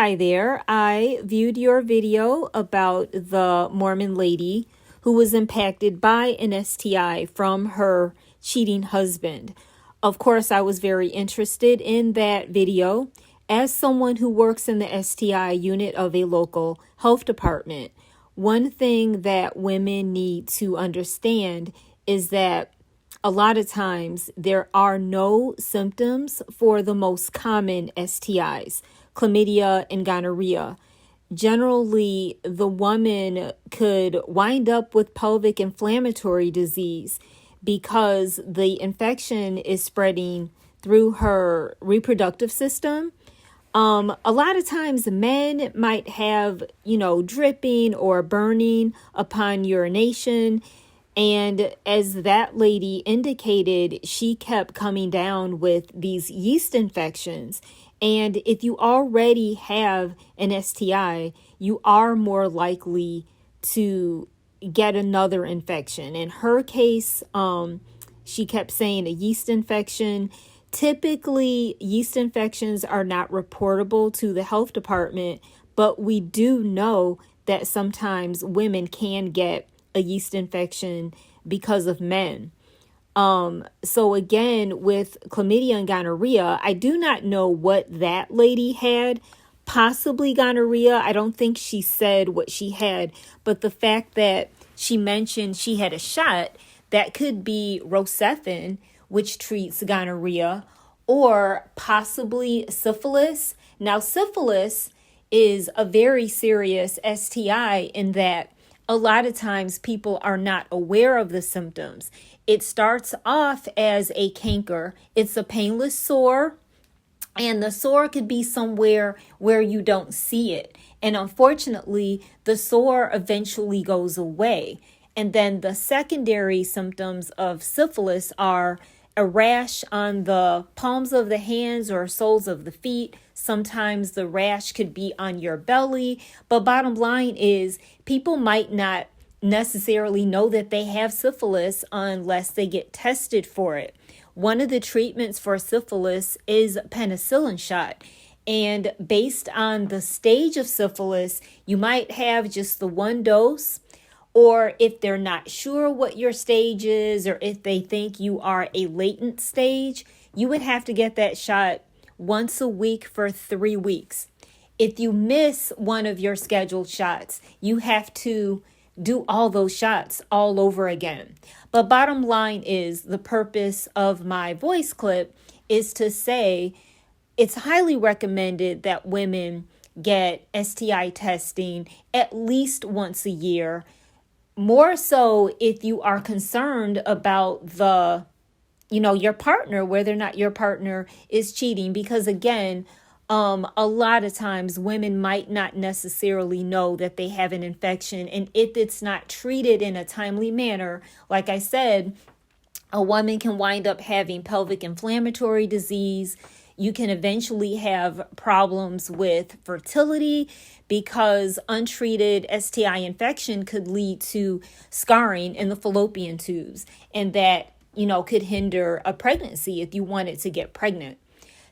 Hi there. I viewed your video about the Mormon lady who was impacted by an STI from her cheating husband. Of course, I was very interested in that video. As someone who works in the STI unit of a local health department, one thing that women need to understand is that a lot of times there are no symptoms for the most common STIs, chlamydia and gonorrhea. Generally, the woman could wind up with pelvic inflammatory disease because the infection is spreading through her reproductive system. A lot of times men might have, dripping or burning upon urination. And as that lady indicated, she kept coming down with these yeast infections. And if you already have an STI, you are more likely to get another infection. In her case, she kept saying a yeast infection. Typically, yeast infections are not reportable to the health department, but we do know that sometimes women can get a yeast infection because of men. So again, with chlamydia and gonorrhea, I do not know what that lady had. Possibly gonorrhea. I don't think she said what she had, but the fact that she mentioned she had a shot, that could be Rocephin, which treats gonorrhea, or possibly syphilis. Now, syphilis is a very serious STI in that a lot of times people are not aware of the symptoms. It starts off as a canker. It's a painless sore, and the sore could be somewhere where you don't see it. And unfortunately, the sore eventually goes away. And then the secondary symptoms of syphilis are a rash on the palms of the hands or soles of the feet. Sometimes the rash could be on your belly. But bottom line is, people might not necessarily know that they have syphilis unless they get tested for it. One of the treatments for syphilis is a penicillin shot. And based on the stage of syphilis, you might have just the one dose. Or if they're not sure what your stage is, or if they think you are a latent stage, you would have to get that shot once a week for 3 weeks. If you miss one of your scheduled shots, you have to do all those shots all over again. But bottom line is, the purpose of my voice clip is to say it's highly recommended that women get STI testing at least once a year. More so if you are concerned about your partner, whether or not your partner is cheating, because again, a lot of times women might not necessarily know that they have an infection. And if it's not treated in a timely manner, like I said, a woman can wind up having pelvic inflammatory disease. You can eventually have problems with fertility because untreated STI infection could lead to scarring in the fallopian tubes. And that, could hinder a pregnancy if you wanted to get pregnant.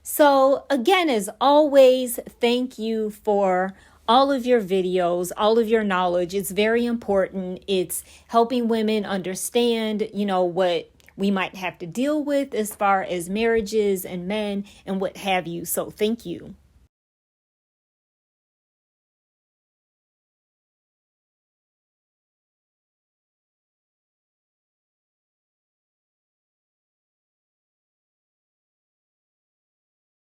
So again, as always, thank you for all of your videos, all of your knowledge. It's very important. It's helping women understand, what we might have to deal with as far as marriages and men and what have you. So thank you.